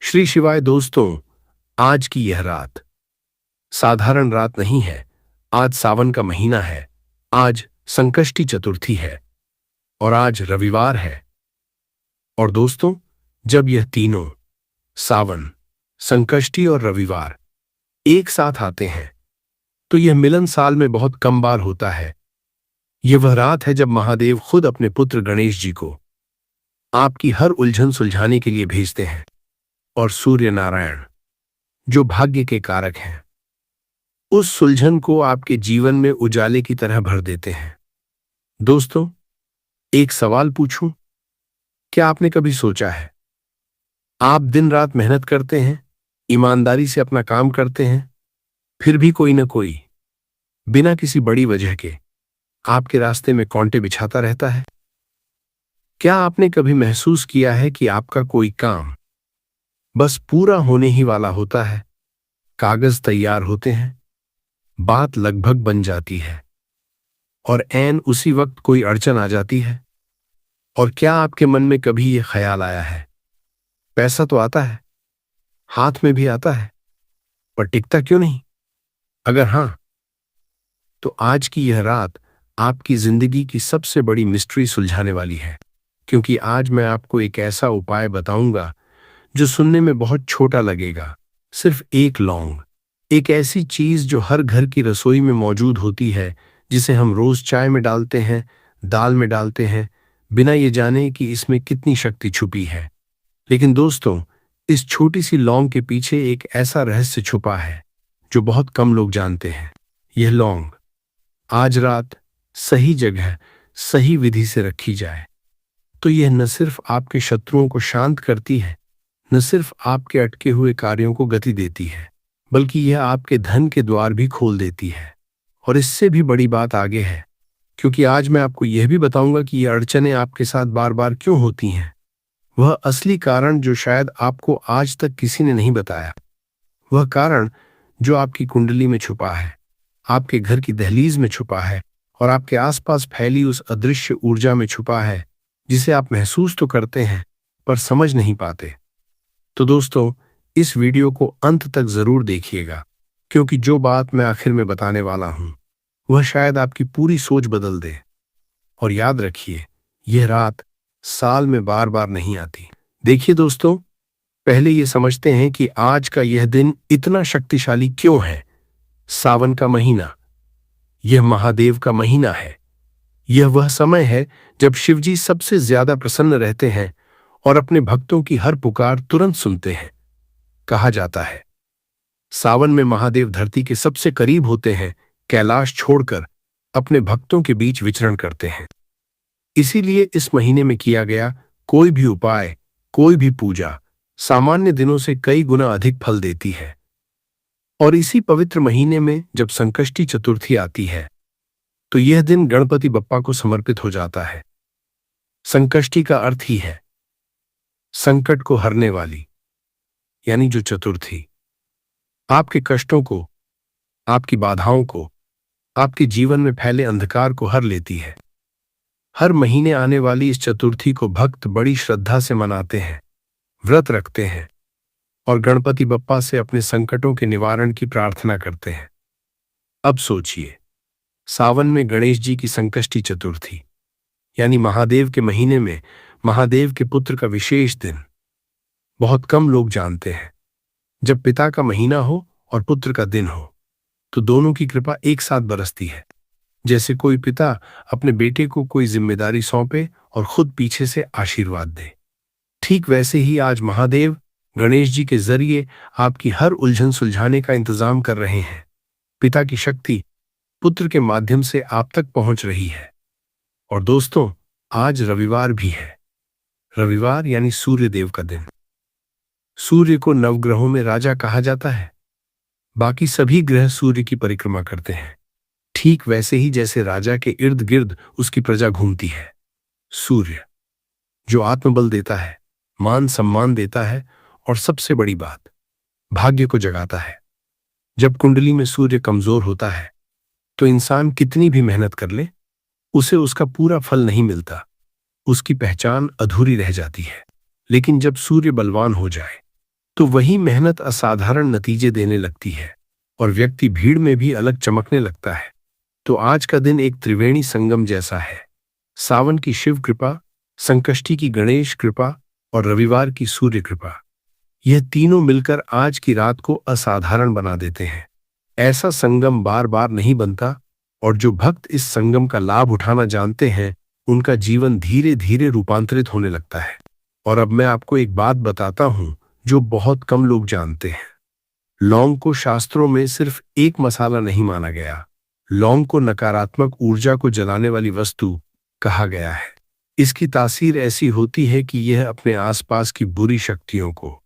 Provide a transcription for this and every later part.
श्री शिवाय दोस्तों, आज की यह रात साधारण रात नहीं है। आज सावन का महीना है, आज संकष्टी चतुर्थी है और आज रविवार है। और दोस्तों, जब यह तीनों सावन, संकष्टी और रविवार एक साथ आते हैं तो यह मिलन साल में बहुत कम बार होता है। यह वह रात है जब महादेव खुद अपने पुत्र गणेश जी को आपकी हर उलझन सुलझाने के लिए भेजते हैं और सूर्य नारायण, जो भाग्य के कारक हैं, उस सुलझन को आपके जीवन में उजाले की तरह भर देते हैं। दोस्तों, एक सवाल पूछूं? क्या आपने कभी सोचा है, आप दिन रात मेहनत करते हैं, ईमानदारी से अपना काम करते हैं, फिर भी कोई न कोई बिना किसी बड़ी वजह के आपके रास्ते में कांटे बिछाता रहता है? क्या आपने कभी महसूस किया है कि आपका कोई काम बस पूरा होने ही वाला होता है, कागज तैयार होते हैं, बात लगभग बन जाती है और ऐन उसी वक्त कोई अड़चन आ जाती है? और क्या आपके मन में कभी यह ख्याल आया है, पैसा तो आता है, हाथ में भी आता है, पर टिकता क्यों नहीं? अगर हां, तो आज की यह रात आपकी जिंदगी की सबसे बड़ी मिस्ट्री सुलझाने वाली है, क्योंकि आज मैं आपको एक ऐसा उपाय बताऊंगा जो सुनने में बहुत छोटा लगेगा। सिर्फ एक लौंग, एक ऐसी चीज जो हर घर की रसोई में मौजूद होती है, जिसे हम रोज चाय में डालते हैं, दाल में डालते हैं, बिना ये जाने कि इसमें कितनी शक्ति छुपी है। लेकिन दोस्तों, इस छोटी सी लौंग के पीछे एक ऐसा रहस्य छुपा है जो बहुत कम लोग जानते हैं। यह लौंग आज रात सही जगह, सही विधि से रखी जाए तो यह न सिर्फ आपके शत्रुओं को शांत करती है, न सिर्फ आपके अटके हुए कार्यों को गति देती है, बल्कि यह आपके धन के द्वार भी खोल देती है। और इससे भी बड़ी बात आगे है, क्योंकि आज मैं आपको यह भी बताऊंगा कि ये अड़चनें आपके साथ बार बार क्यों होती हैं। वह असली कारण जो शायद आपको आज तक किसी ने नहीं बताया, वह कारण जो आपकी कुंडली में छुपा है, आपके घर की दहलीज में छुपा है और आपके आसपास फैली उस अदृश्य ऊर्जा में छुपा है, जिसे आप महसूस तो करते हैं पर समझ नहीं पाते। तो दोस्तों, इस वीडियो को अंत तक जरूर देखिएगा, क्योंकि जो बात मैं आखिर में बताने वाला हूं वह शायद आपकी पूरी सोच बदल दे। और याद रखिए, यह रात साल में बार बार नहीं आती। देखिए दोस्तों, पहले ये समझते हैं कि आज का यह दिन इतना शक्तिशाली क्यों है। सावन का महीना, यह महादेव का महीना है। यह वह समय है जब शिवजी सबसे ज्यादा प्रसन्न रहते हैं और अपने भक्तों की हर पुकार तुरंत सुनते हैं। कहा जाता है, सावन में महादेव धरती के सबसे करीब होते हैं, कैलाश छोड़कर अपने भक्तों के बीच विचरण करते हैं। इसीलिए इस महीने में किया गया कोई भी उपाय, कोई भी पूजा सामान्य दिनों से कई गुना अधिक फल देती है। और इसी पवित्र महीने में जब संकष्टी चतुर्थी आती है तो यह दिन गणपति बप्पा को समर्पित हो जाता है। संकष्टी का अर्थ ही है संकट को हरने वाली, यानी जो चतुर्थी आपके कष्टों को, आपकी बाधाओं को, आपके जीवन में फैले अंधकार को हर लेती है। हर महीने आने वाली इस चतुर्थी को भक्त बड़ी श्रद्धा से मनाते हैं, व्रत रखते हैं और गणपति बप्पा से अपने संकटों के निवारण की प्रार्थना करते हैं। अब सोचिए, सावन में गणेश जी की संकष्टी चतुर्थी, यानी महादेव के महीने में महादेव के पुत्र का विशेष दिन, बहुत कम लोग जानते हैं। जब पिता का महीना हो और पुत्र का दिन हो तो दोनों की कृपा एक साथ बरसती है। जैसे कोई पिता अपने बेटे को कोई जिम्मेदारी सौंपे और खुद पीछे से आशीर्वाद दे, ठीक वैसे ही आज महादेव गणेश जी के जरिए आपकी हर उलझन सुलझाने का इंतजाम कर रहे हैं। पिता की शक्ति पुत्र के माध्यम से आप तक पहुंच रही है। और दोस्तों, आज रविवार भी है। रविवार यानी सूर्य देव का दिन। सूर्य को नवग्रहों में राजा कहा जाता है। बाकी सभी ग्रह सूर्य की परिक्रमा करते हैं, ठीक वैसे ही जैसे राजा के इर्द गिर्द उसकी प्रजा घूमती है। सूर्य जो आत्मबल देता है, मान सम्मान देता है और सबसे बड़ी बात, भाग्य को जगाता है। जब कुंडली में सूर्य कमजोर होता है तो इंसान कितनी भी मेहनत कर ले, उसे उसका पूरा फल नहीं मिलता, उसकी पहचान अधूरी रह जाती है। लेकिन जब सूर्य बलवान हो जाए तो वही मेहनत असाधारण नतीजे देने लगती है और व्यक्ति भीड़ में भी अलग चमकने लगता है। तो आज का दिन एक त्रिवेणी संगम जैसा है। सावन की शिव कृपा, संकष्टी की गणेश कृपा और रविवार की सूर्य कृपा। यह तीनों मिलकर आज की रात को असाधारण बना देते हैं। ऐसा संगम बार बार नहीं बनता और जो भक्त इस संगम का लाभ उठाना जानते हैं उनका जीवन धीरे धीरे रूपांतरित होने लगता है। और अब मैं आपको एक बात बताता हूं जो बहुत कम लोग जानते हैं। लौंग को शास्त्रों में सिर्फ एक मसाला नहीं माना गया। लौंग को नकारात्मक ऊर्जा को जलाने वाली वस्तु कहा गया है। इसकी तासीर ऐसी होती है कि यह अपने आसपास की बुरी शक्तियों को,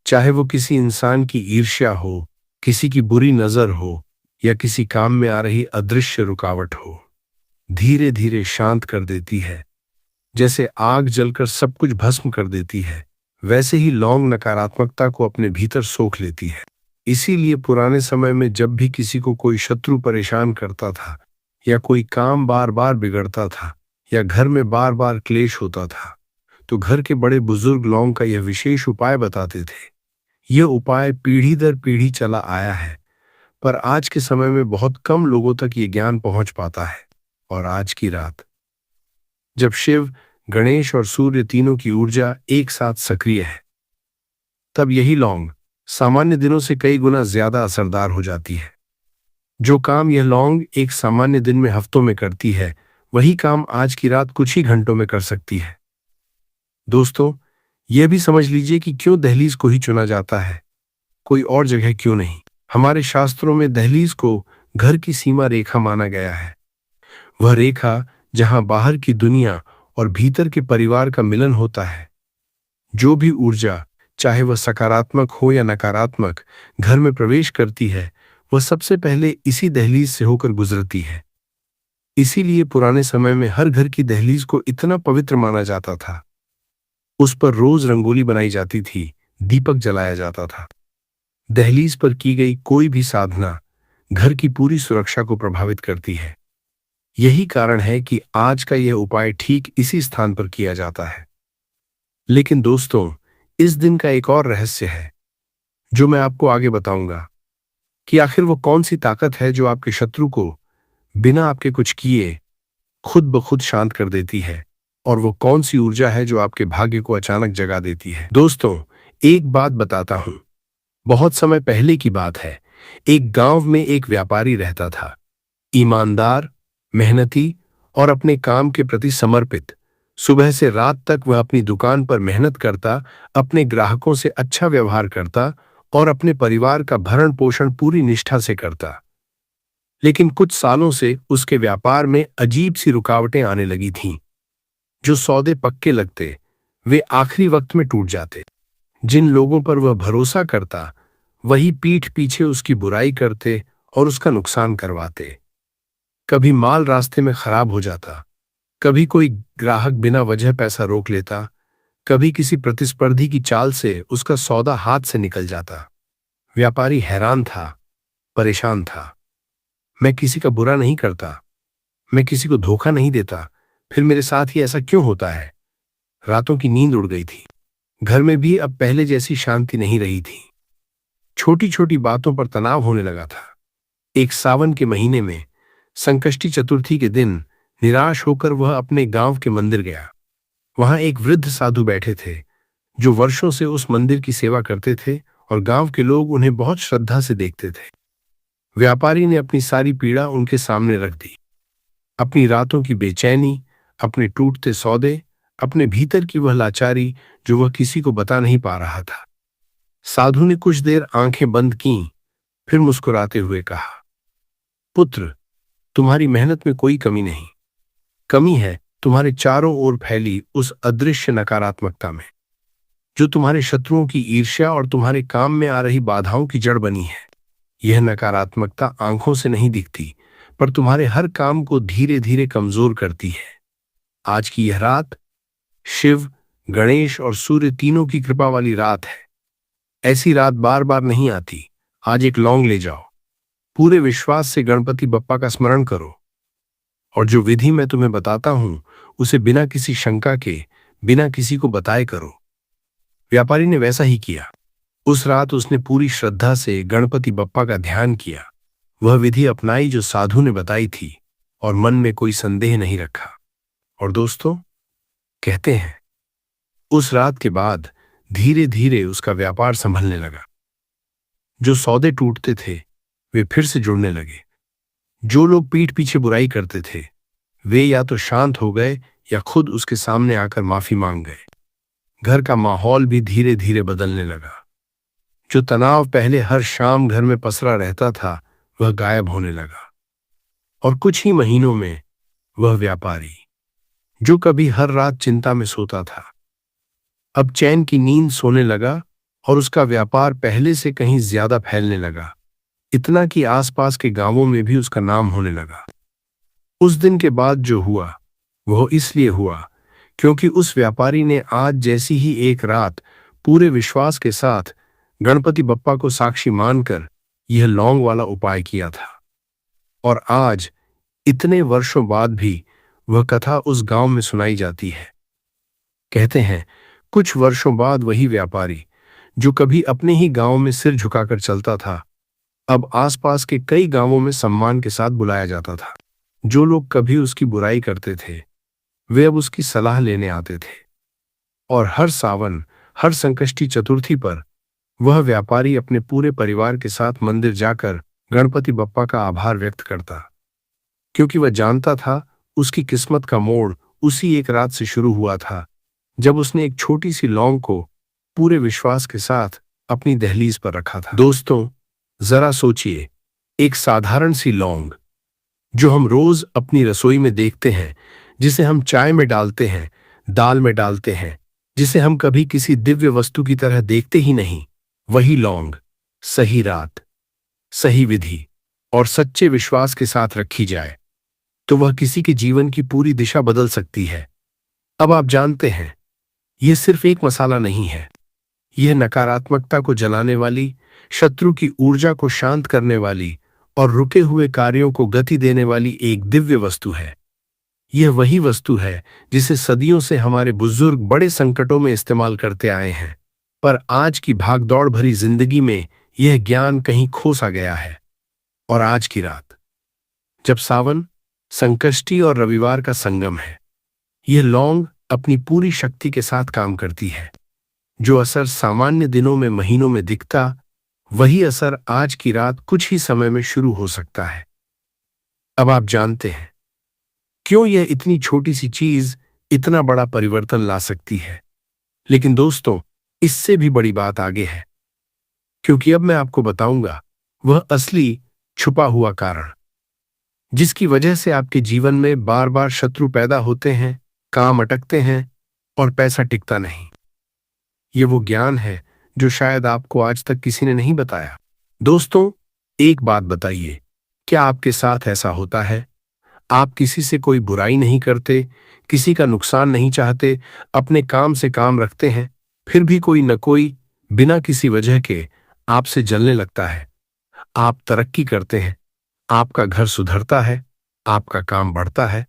चाहे वो किसी इंसान की ईर्ष्या हो, किसी की बुरी नजर हो या किसी काम में आ रही अदृश्य रुकावट हो, धीरे धीरे शांत कर देती है। जैसे आग जलकर सब कुछ भस्म कर देती है, वैसे ही लौंग नकारात्मकता को अपने भीतर सोख लेती है। इसीलिए पुराने समय में जब भी किसी को कोई शत्रु परेशान करता था या कोई काम बार बार बिगड़ता था या घर में बार बार क्लेश होता था, तो घर के बड़े बुजुर्ग लौंग का यह विशेष उपाय बताते थे। यह उपाय पीढ़ी दर पीढ़ी चला आया है, पर आज के समय में बहुत कम लोगों तक ये ज्ञान पहुंच पाता है। और आज की रात जब शिव, गणेश और सूर्य तीनों की ऊर्जा एक साथ सक्रिय है, तब यही लौंग सामान्य दिनों से कई गुना ज्यादा असरदार हो जाती है। जो काम यह लौंग एक सामान्य दिन में हफ्तों में करती है, वही काम आज की रात कुछ ही घंटों में कर सकती है। दोस्तों, यह भी समझ लीजिए कि क्यों दहलीज को ही चुना जाता है, कोई और जगह क्यों नहीं। हमारे शास्त्रों में दहलीज को घर की सीमा रेखा माना गया है। वह रेखा जहां बाहर की दुनिया और भीतर के परिवार का मिलन होता है। जो भी ऊर्जा, चाहे वह सकारात्मक हो या नकारात्मक, घर में प्रवेश करती है, वह सबसे पहले इसी दहलीज से होकर गुजरती है। इसीलिए पुराने समय में हर घर की दहलीज को इतना पवित्र माना जाता था। उस पर रोज रंगोली बनाई जाती थी, दीपक जलाया जाता था। दहलीज पर की गई कोई भी साधना घर की पूरी सुरक्षा को प्रभावित करती है। यही कारण है कि आज का यह उपाय ठीक इसी स्थान पर किया जाता है। लेकिन दोस्तों, इस दिन का एक और रहस्य है जो मैं आपको आगे बताऊंगा कि आखिर वो कौन सी ताकत है जो आपके शत्रु को बिना आपके कुछ किए खुद ब खुद शांत कर देती है, और वो कौन सी ऊर्जा है जो आपके भाग्य को अचानक जगा देती है। दोस्तों, एक बात बताता हूं। बहुत समय पहले की बात है। एक गांव में एक व्यापारी रहता था, ईमानदार, मेहनती और अपने काम के प्रति समर्पित। सुबह से रात तक वह अपनी दुकान पर मेहनत करता, अपने ग्राहकों से अच्छा व्यवहार करता और अपने परिवार का भरण पोषण पूरी निष्ठा से करता। लेकिन कुछ सालों से उसके व्यापार में अजीब सी रुकावटें आने लगी थीं। जो सौदे पक्के लगते, वे आखिरी वक्त में टूट जाते। जिन लोगों पर वह भरोसा करता, वही पीठ पीछे उसकी बुराई करते और उसका नुकसान करवाते। कभी माल रास्ते में खराब हो जाता, कभी कोई ग्राहक बिना वजह पैसा रोक लेता, कभी किसी प्रतिस्पर्धी की चाल से उसका सौदा हाथ से निकल जाता। व्यापारी हैरान था, परेशान था। मैं किसी का बुरा नहीं करता, मैं किसी को धोखा नहीं देता, फिर मेरे साथ ही ऐसा क्यों होता है? रातों की नींद उड़ गई थी। घर में भी अब पहले जैसी शांति नहीं रही थी। छोटी छोटी बातों पर तनाव होने लगा था। एक सावन के महीने में संकष्टी चतुर्थी के दिन निराश होकर वह अपने गांव के मंदिर गया। वहां एक वृद्ध साधु बैठे थे जो वर्षों से उस मंदिर की सेवा करते थे और गांव के लोग उन्हें बहुत श्रद्धा से देखते थे। व्यापारी ने अपनी सारी पीड़ा उनके सामने रख दी। अपनी रातों की बेचैनी, अपने टूटते सौदे, अपने भीतर की वह लाचारी जो वह किसी को बता नहीं पा रहा था। साधु ने कुछ देर आंखें बंद कीं, फिर मुस्कुराते हुए कहा, पुत्र, तुम्हारी मेहनत में कोई कमी नहीं। कमी है तुम्हारे चारों ओर फैली उस अदृश्य नकारात्मकता में, जो तुम्हारे शत्रुओं की ईर्ष्या और तुम्हारे काम में आ रही बाधाओं की जड़ बनी है। यह नकारात्मकता आंखों से नहीं दिखती, पर तुम्हारे हर काम को धीरे धीरे कमजोर करती है। आज की यह रात शिव, गणेश और सूर्य तीनों की कृपा वाली रात है। ऐसी रात बार बार नहीं आती। आज एक लौंग ले जाओ, पूरे विश्वास से गणपति बप्पा का स्मरण करो, और जो विधि मैं तुम्हें बताता हूं उसे बिना किसी शंका के, बिना किसी को बताए करो। व्यापारी ने वैसा ही किया। उस रात उसने पूरी श्रद्धा से गणपति बप्पा का ध्यान किया। वह विधि अपनाई जो साधु ने बताई थी और मन में कोई संदेह नहीं रखा। और दोस्तों, कहते हैं उस रात के बाद धीरे धीरे उसका व्यापार संभलने लगा। जो सौदे टूटते थे वे फिर से जुड़ने लगे। जो लोग पीठ पीछे बुराई करते थे वे या तो शांत हो गए या खुद उसके सामने आकर माफी मांग गए। घर का माहौल भी धीरे धीरे बदलने लगा। जो तनाव पहले हर शाम घर में पसरा रहता था वह गायब होने लगा। और कुछ ही महीनों में वह व्यापारी जो कभी हर रात चिंता में सोता था अब चैन की नींद सोने लगा और उसका व्यापार पहले से कहीं ज्यादा फैलने लगा, इतना कि आसपास के गांवों में भी उसका नाम होने लगा। उस दिन के बाद जो हुआ वह इसलिए हुआ क्योंकि उस व्यापारी ने आज जैसी ही एक रात पूरे विश्वास के साथ गणपति बप्पा को साक्षी मानकर यह लौंग वाला उपाय किया था। और आज इतने वर्षों बाद भी वह कथा उस गांव में सुनाई जाती है। कहते हैं कुछ वर्षों बाद वही व्यापारी जो कभी अपने ही गांव में सिर झुकाकर चलता था अब आसपास के कई गांवों में सम्मान के साथ बुलाया जाता था। जो लोग कभी उसकी बुराई करते थे वे अब उसकी सलाह लेने आते थे। और हर सावन, हर संकष्टी चतुर्थी पर वह व्यापारी अपने पूरे परिवार के साथ मंदिर जाकर गणपति बप्पा का आभार व्यक्त करता, क्योंकि वह जानता था उसकी किस्मत का मोड़ उसी एक रात से शुरू हुआ था जब उसने एक छोटी सी लौंग को पूरे विश्वास के साथ अपनी दहलीज पर रखा था। दोस्तों, जरा सोचिए, एक साधारण सी लौंग जो हम रोज अपनी रसोई में देखते हैं, जिसे हम चाय में डालते हैं, दाल में डालते हैं, जिसे हम कभी किसी दिव्य वस्तु की तरह देखते ही नहीं, वही लौंग सही रात, सही विधि और सच्चे विश्वास के साथ रखी जाए तो वह किसी के जीवन की पूरी दिशा बदल सकती है। अब आप जानते हैं, यह सिर्फ एक मसाला नहीं है, यह नकारात्मकता को जलाने वाली, शत्रु की ऊर्जा को शांत करने वाली और रुके हुए कार्यों को गति देने वाली एक दिव्य वस्तु है। यह वही वस्तु है जिसे सदियों से हमारे बुजुर्ग बड़े संकटों में इस्तेमाल करते आए हैं, पर आज की भागदौड़ भरी जिंदगी में यह ज्ञान कहीं खो सा गया है। और आज की रात, जब सावन, संकष्टी और रविवार का संगम है, यह लौंग अपनी पूरी शक्ति के साथ काम करती है। जो असर सामान्य दिनों में, महीनों में दिखता, वही असर आज की रात कुछ ही समय में शुरू हो सकता है। अब आप जानते हैं क्यों यह इतनी छोटी सी चीज इतना बड़ा परिवर्तन ला सकती है। लेकिन दोस्तों, इससे भी बड़ी बात आगे है, क्योंकि अब मैं आपको बताऊंगा वह असली छुपा हुआ कारण जिसकी वजह से आपके जीवन में बार बार शत्रु पैदा होते हैं, काम अटकते हैं और पैसा टिकता नहीं। ये वो ज्ञान है जो शायद आपको आज तक किसी ने नहीं बताया। दोस्तों, एक बात बताइए, क्या आपके साथ ऐसा होता है? आप किसी से कोई बुराई नहीं करते, किसी का नुकसान नहीं चाहते, अपने काम से काम रखते हैं, फिर भी कोई न कोई बिना किसी वजह के आपसे जलने लगता है। आप तरक्की करते हैं, आपका घर सुधरता है, आपका काम बढ़ता है,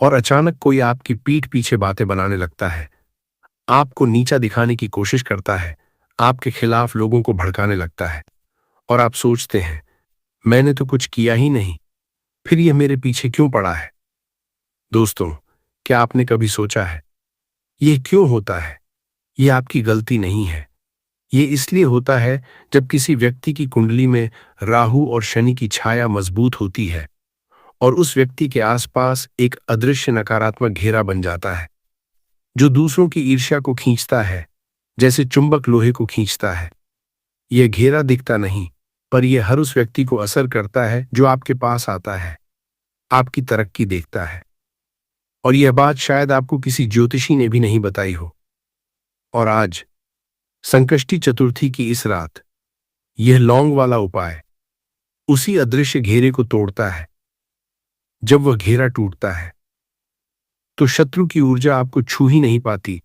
और अचानक कोई आपकी पीठ पीछे बातें बनाने लगता है, आपको नीचा दिखाने की कोशिश करता है, आपके खिलाफ लोगों को भड़काने लगता है, और आप सोचते हैं मैंने तो कुछ किया ही नहीं, फिर यह मेरे पीछे क्यों पड़ा है? दोस्तों, क्या आपने कभी सोचा है यह क्यों होता है? यह आपकी गलती नहीं है। यह इसलिए होता है जब किसी व्यक्ति की कुंडली में राहु और शनि की छाया मजबूत होती है और उस व्यक्ति के आसपास एक अदृश्य नकारात्मक घेरा बन जाता है जो दूसरों की ईर्ष्या को खींचता है, जैसे चुंबक लोहे को खींचता है। यह घेरा दिखता नहीं, पर यह हर उस व्यक्ति को असर करता है जो आपके पास आता है, आपकी तरक्की देखता है। और यह बात शायद आपको किसी ज्योतिषी ने भी नहीं बताई हो। और आज संकष्टी चतुर्थी की इस रात यह लौंग वाला उपाय उसी अदृश्य घेरे को तोड़ता है। जब वह घेरा टूटता है तो शत्रु की ऊर्जा आपको छू ही नहीं पाती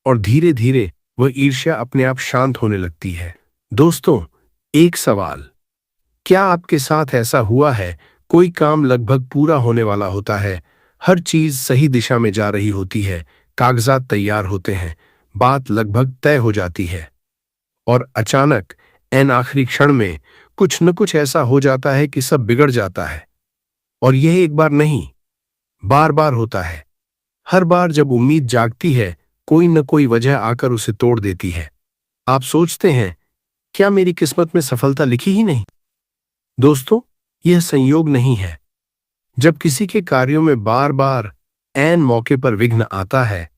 और धीरे धीरे वह ईर्ष्या अपने आप शांत होने लगती है। दोस्तों, एक सवाल, क्या आपके साथ ऐसा हुआ है, कोई काम लगभग पूरा होने वाला होता है, हर चीज सही दिशा में जा रही होती है, कागजात तैयार होते हैं, बात लगभग तय हो जाती है, और अचानक एन आखिरी क्षण में कुछ न कुछ ऐसा हो जाता है कि सब बिगड़ जाता है। और यह एक बार नहीं, बार बार होता है। हर बार जब उम्मीद जागती है, कोई न कोई वजह आकर उसे तोड़ देती है। आप सोचते हैं, क्या मेरी किस्मत में सफलता लिखी ही नहीं? दोस्तों, यह संयोग नहीं है। जब किसी के कार्यों में बार बार ऐन मौके पर विघ्न आता है,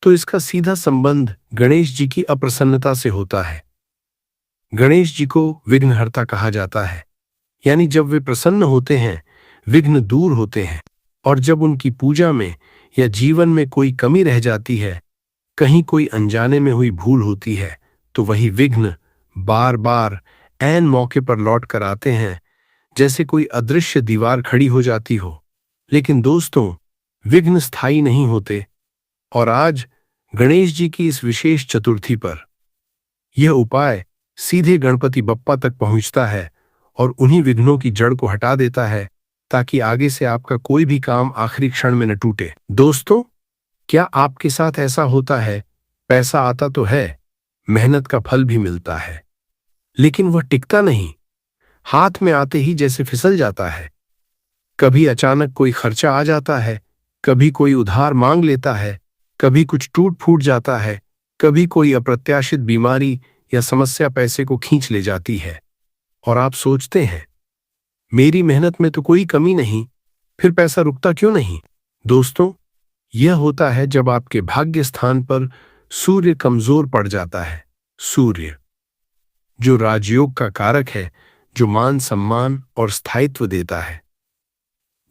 तो इसका सीधा संबंध गणेश जी की अप्रसन्नता से होता है। गणेश जी को विघ्नहर्ता कहा जाता है, यानी जब वे प्रसन्न होते हैं, विघ्न दूर होते हैं। और जब उनकी पूजा में या जीवन में कोई कमी रह जाती है, कहीं कोई अनजाने में हुई भूल होती है, तो वही विघ्न बार बार ऐन मौके पर लौट कर आते हैं, जैसे कोई अदृश्य दीवार खड़ी हो जाती हो। लेकिन दोस्तों, विघ्न स्थायी नहीं होते। और आज गणेश जी की इस विशेष चतुर्थी पर यह उपाय सीधे गणपति बप्पा तक पहुंचता है और उन्हीं विघ्नों की जड़ को हटा देता है, ताकि आगे से आपका कोई भी काम आखिरी क्षण में न टूटे। दोस्तों, क्या आपके साथ ऐसा होता है? पैसा आता तो है, मेहनत का फल भी मिलता है, लेकिन वह टिकता नहीं, हाथ में आते ही जैसे फिसल जाता है। कभी अचानक कोई खर्चा आ जाता है, कभी कोई उधार मांग लेता है, कभी कुछ टूट फूट जाता है, कभी कोई अप्रत्याशित बीमारी या समस्या पैसे को खींच ले जाती है। और आप सोचते हैं, मेरी मेहनत में तो कोई कमी नहीं, फिर पैसा रुकता क्यों नहीं? दोस्तों, यह होता है जब आपके भाग्य स्थान पर सूर्य कमजोर पड़ जाता है। सूर्य, जो राजयोग का कारक है, जो मान सम्मान और स्थायित्व देता है,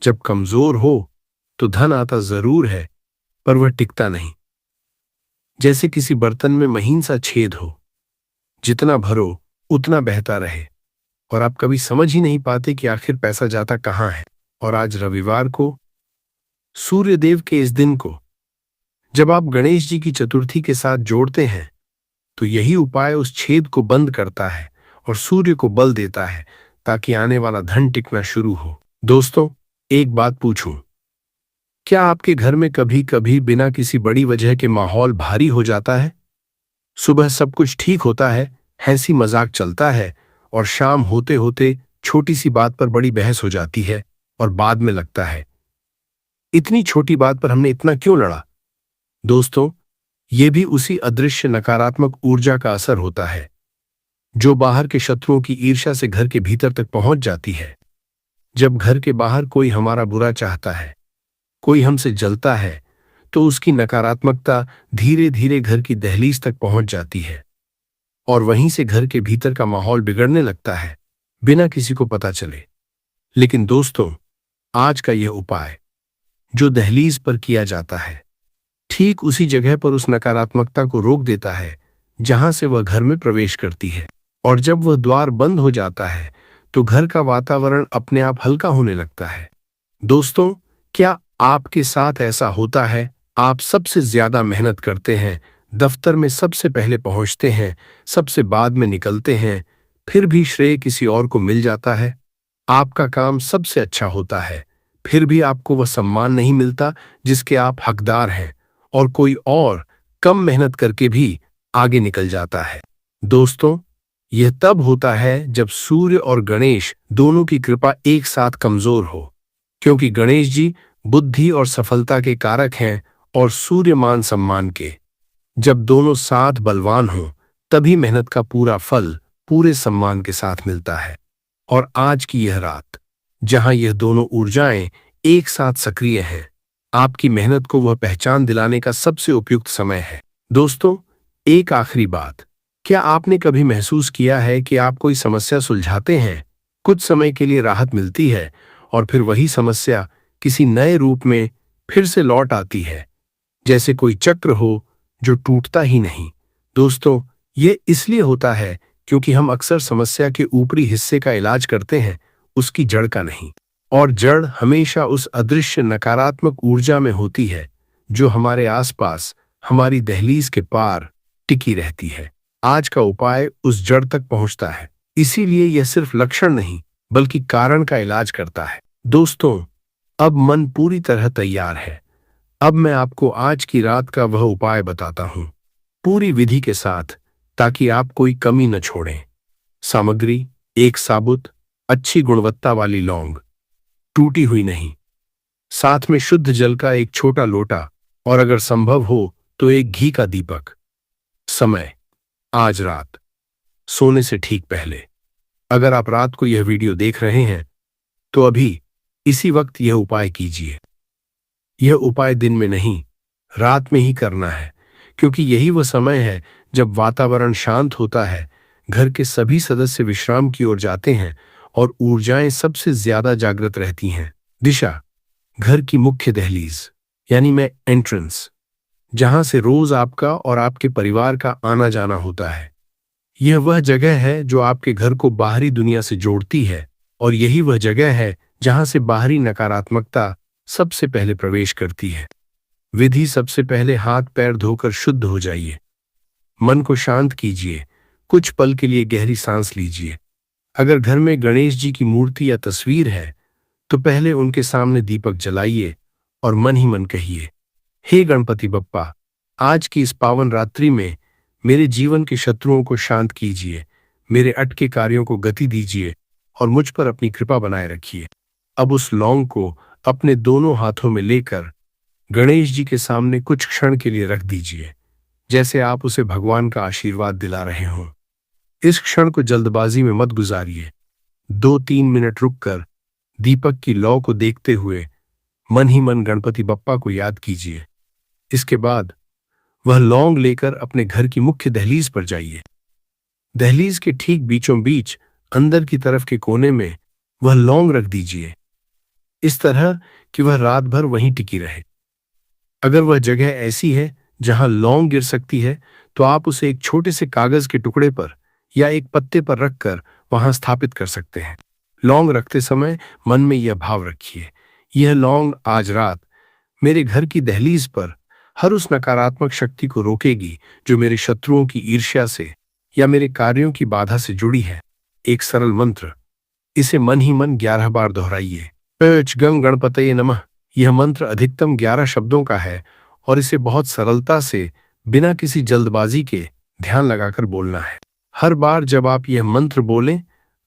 जब कमजोर हो तो धन आता जरूर है, पर वह टिकता नहीं। जैसे किसी बर्तन में महीन सा छेद हो, जितना भरो उतना बहता रहे, और आप कभी समझ ही नहीं पाते कि आखिर पैसा जाता कहां है। और आज रविवार को, सूर्यदेव के इस दिन को, जब आप गणेश जी की चतुर्थी के साथ जोड़ते हैं, तो यही उपाय उस छेद को बंद करता है और सूर्य को बल देता है, ताकि आने वाला धन टिकना शुरू हो। दोस्तों, एक बात पूछूं, क्या आपके घर में कभी कभी बिना किसी बड़ी वजह के माहौल भारी हो जाता है? सुबह सब कुछ ठीक होता है, हंसी मजाक चलता है, और शाम होते होते छोटी सी बात पर बड़ी बहस हो जाती है, और बाद में लगता है, इतनी छोटी बात पर हमने इतना क्यों लड़ा? दोस्तों, यह भी उसी अदृश्य नकारात्मक ऊर्जा का असर होता है, जो बाहर के शत्रुओं की ईर्ष्या से घर के भीतर तक पहुंच जाती है। जब घर के बाहर कोई हमारा बुरा चाहता है, कोई हमसे जलता है, तो उसकी नकारात्मकता धीरे धीरे घर की दहलीज तक पहुंच जाती है, और वहीं से घर के भीतर का माहौल बिगड़ने लगता है, बिना किसी को पता चले। लेकिन दोस्तों, आज का यह उपाय जो दहलीज पर किया जाता है, ठीक उसी जगह पर उस नकारात्मकता को रोक देता है जहां से वह घर में प्रवेश करती है। और जब वह द्वार बंद हो जाता है, तो घर का वातावरण अपने आप हल्का होने लगता है। दोस्तों, क्या आपके साथ ऐसा होता है? आप सबसे ज्यादा मेहनत करते हैं, दफ्तर में सबसे पहले पहुंचते हैं, सबसे बाद में निकलते हैं, फिर भी श्रेय किसी और को मिल जाता है। आपका काम सबसे अच्छा होता है, फिर भी आपको वह सम्मान नहीं मिलता जिसके आप हकदार हैं, और कोई और कम मेहनत करके भी आगे निकल जाता है। दोस्तों, यह तब होता है जब सूर्य और गणेश दोनों की कृपा एक साथ कमजोर हो, क्योंकि गणेश जी बुद्धि और सफलता के कारक हैं और सूर्य मान सम्मान के। जब दोनों साथ बलवान हों, तभी मेहनत का पूरा फल पूरे सम्मान के साथ मिलता है। और आज की यह रात, जहां यह दोनों ऊर्जाएं एक साथ सक्रिय हैं, आपकी मेहनत को वह पहचान दिलाने का सबसे उपयुक्त समय है। दोस्तों, एक आखिरी बात, क्या आपने कभी महसूस किया है कि आप कोई समस्या सुलझाते हैं, कुछ समय के लिए राहत मिलती है, और फिर वही समस्या किसी नए रूप में फिर से लौट आती है, जैसे कोई चक्र हो जो टूटता ही नहीं? दोस्तों, ये इसलिए होता है क्योंकि हम अक्सर समस्या के ऊपरी हिस्से का इलाज करते हैं, उसकी जड़ का नहीं। और जड़ हमेशा उस अदृश्य नकारात्मक ऊर्जा में होती है जो हमारे आसपास, हमारी दहलीज के पार टिकी रहती है। आज का उपाय उस जड़ तक पहुंचता है, इसीलिए यह सिर्फ लक्षण नहीं बल्कि कारण का इलाज करता है। दोस्तों, अब मन पूरी तरह तैयार है। अब मैं आपको आज की रात का वह उपाय बताता हूं, पूरी विधि के साथ, ताकि आप कोई कमी न छोड़ें। सामग्री: एक साबुत अच्छी गुणवत्ता वाली लौंग, टूटी हुई नहीं। साथ में शुद्ध जल का एक छोटा लोटा, और अगर संभव हो तो एक घी का दीपक। समय: आज रात, सोने से ठीक पहले। अगर आप रात को यह वीडियो देख रहे हैं तो अभी इसी वक्त यह उपाय कीजिए। यह उपाय दिन में नहीं, रात में ही करना है, क्योंकि यही वह समय है जब वातावरण शांत होता है, घर के सभी सदस्य विश्राम की ओर जाते हैं और ऊर्जाएं सबसे ज्यादा जागृत रहती हैं। दिशा: घर की मुख्य दहलीज, यानी मैं एंट्रेंस, जहां से रोज आपका और आपके परिवार का आना जाना होता है। यह वह जगह है जो आपके घर को बाहरी दुनिया से जोड़ती है, और यही वह जगह है जहां से बाहरी नकारात्मकता सबसे पहले प्रवेश करती है। विधि: सबसे पहले हाथ पैर धोकर शुद्ध हो जाइए। मन को शांत कीजिए। कुछ पल के लिए गहरी सांस लीजिए। अगर घर में गणेश जी की मूर्ति या तस्वीर है तो पहले उनके सामने दीपक जलाइए और मन ही मन कहिए, हे गणपति बप्पा, आज की इस पावन रात्रि में मेरे जीवन के शत्रुओं को शांत कीजिए, मेरे अटके कार्यों को गति दीजिए और मुझ पर अपनी कृपा बनाए रखिए। अब उस लौंग को अपने दोनों हाथों में लेकर गणेश जी के सामने कुछ क्षण के लिए रख दीजिए, जैसे आप उसे भगवान का आशीर्वाद दिला रहे हों। इस क्षण को जल्दबाजी में मत गुजारिए। 2-3 मिनट रुककर दीपक की लौ को देखते हुए मन ही मन गणपति बप्पा को याद कीजिए। इसके बाद वह लौंग लेकर अपने घर की मुख्य दहलीज पर जाइए। दहलीज के ठीक बीचों बीच अंदर की तरफ के कोने में वह लौंग रख दीजिए, इस तरह कि वह रात भर वहीं टिकी रहे। अगर वह जगह ऐसी है जहां लौंग गिर सकती है तो आप उसे एक छोटे से कागज के टुकड़े पर या एक पत्ते पर रखकर वहां स्थापित कर सकते हैं। लौंग रखते समय मन में यह भाव रखिए, यह लौंग आज रात मेरे घर की दहलीज पर हर उस नकारात्मक शक्ति को रोकेगी जो मेरे शत्रुओं की ईर्ष्या से या मेरे कार्यों की बाधा से जुड़ी है। एक सरल मंत्र, इसे मन ही मन 11 बार दोहराइए। गम गणपतये नमः। यह मंत्र अधिकतम 11 शब्दों का है और इसे बहुत सरलता से बिना किसी जल्दबाजी के ध्यान लगाकर बोलना है। हर बार जब आप यह मंत्र बोलें,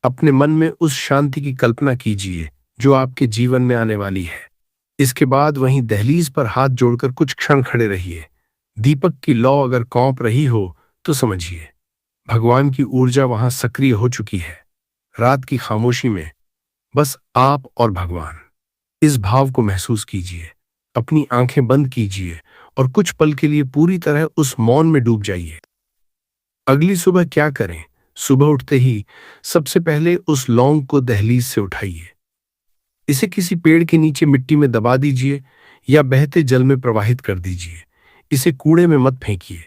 अपने मन में उस शांति की कल्पना कीजिए जो आपके जीवन में आने वाली है। इसके बाद वहीं दहलीज पर हाथ जोड़कर कुछ क्षण खड़े रहिए। दीपक की लौ अगर कौंप रही हो तो समझिए भगवान की ऊर्जा वहां सक्रिय हो चुकी है। रात की खामोशी में बस आप और भगवान, इस भाव को महसूस कीजिए। अपनी आंखें बंद कीजिए और कुछ पल के लिए पूरी तरह उस मौन में डूब जाइए। अगली सुबह क्या करें? सुबह उठते ही सबसे पहले उस लौंग को दहलीज से उठाइए। इसे किसी पेड़ के नीचे मिट्टी में दबा दीजिए या बहते जल में प्रवाहित कर दीजिए। इसे कूड़े में मत फेंकिए,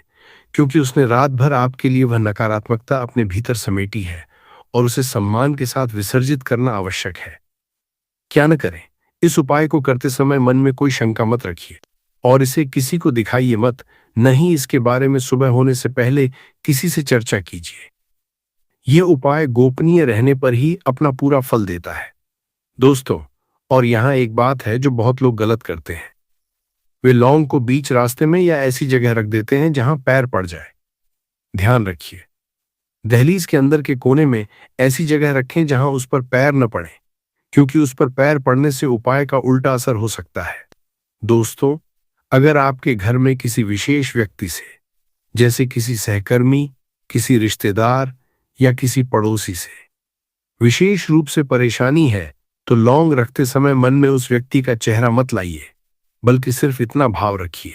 क्योंकि उसने रात भर आपके लिए वह नकारात्मकता अपने भीतर समेटी है और उसे सम्मान के साथ विसर्जित करना आवश्यक है। क्या न करें? इस उपाय को करते समय मन में कोई शंका मत रखिए और इसे किसी को दिखाइए मत, नहीं इसके बारे में सुबह होने से पहले किसी से चर्चा कीजिए। यह उपाय गोपनीय रहने पर ही अपना पूरा फल देता है। दोस्तों, और यहाँ एक बात है जो बहुत लोग गलत करते हैं, वे लौंग को बीच रास्ते में या ऐसी जगह रख देते हैं जहां पैर पड़ जाए। ध्यान रखिए, दहलीज के अंदर के कोने में ऐसी जगह रखें जहां उस पर पैर न पड़े, क्योंकि उस पर पैर पड़ने से उपाय का उल्टा असर हो सकता है। दोस्तों, अगर आपके घर में किसी विशेष व्यक्ति से, जैसे किसी सहकर्मी, किसी रिश्तेदार या किसी पड़ोसी से विशेष रूप से परेशानी है तो लौंग रखते समय मन में उस व्यक्ति का चेहरा मत लाइए, बल्कि सिर्फ इतना भाव रखिए,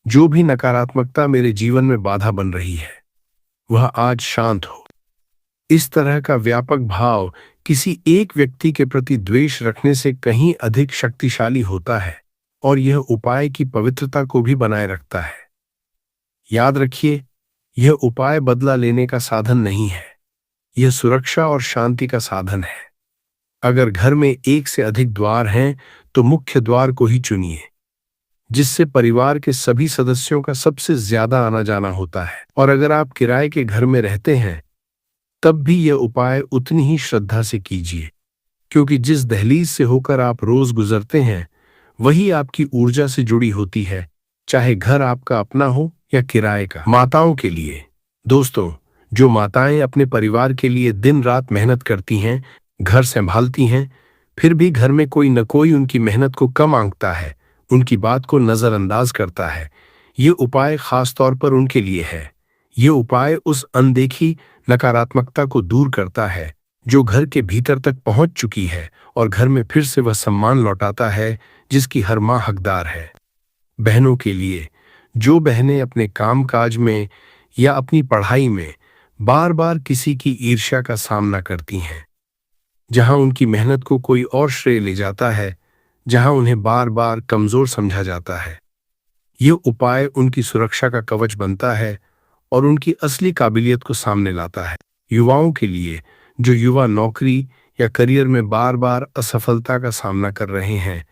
जो भी नकारात्मकता मेरे जीवन में बाधा बन रही है वह आज शांत हो। इस तरह का व्यापक भाव किसी एक व्यक्ति के प्रति द्वेष रखने से कहीं अधिक शक्तिशाली होता है और यह उपाय की पवित्रता को भी बनाए रखता है। याद रखिए, यह उपाय बदला लेने का साधन नहीं है, यह सुरक्षा और शांति का साधन है। अगर घर में एक से अधिक द्वार हैं तो मुख्य द्वार को ही चुनिए, जिससे परिवार के सभी सदस्यों का सबसे ज्यादा आना जाना होता है। और अगर आप किराए के घर में रहते हैं तब भी यह उपाय उतनी ही श्रद्धा से कीजिए, क्योंकि जिस दहलीज से होकर आप रोज गुजरते हैं वही आपकी ऊर्जा से जुड़ी होती है, चाहे घर आपका अपना हो या किराए का। माताओं के लिए दोस्तों, जो माताएं अपने परिवार के लिए दिन रात मेहनत करती हैं, घर संभालती हैं, फिर भी घर में कोई न कोई उनकी मेहनत को कम आंकता है, उनकी बात को नजरअंदाज करता है, ये उपाय खास तौर पर उनके लिए है। ये उपाय उस अनदेखी नकारात्मकता को दूर करता है जो घर के भीतर तक पहुंच चुकी है और घर में फिर से वह सम्मान लौटाता है जिसकी हर मां हकदार है। बहनों के लिए, जो बहनें अपने कामकाज में या अपनी पढ़ाई में बार बार किसी की ईर्ष्या का सामना करती हैं, जहां उनकी मेहनत को कोई और श्रेय ले जाता है, जहां उन्हें बार बार कमजोर समझा जाता है, ये उपाय उनकी सुरक्षा का कवच बनता है और उनकी असली काबिलियत को सामने लाता है। युवाओं के लिए, जो युवा नौकरी या करियर में बार बार असफलता का सामना कर रहे हैं,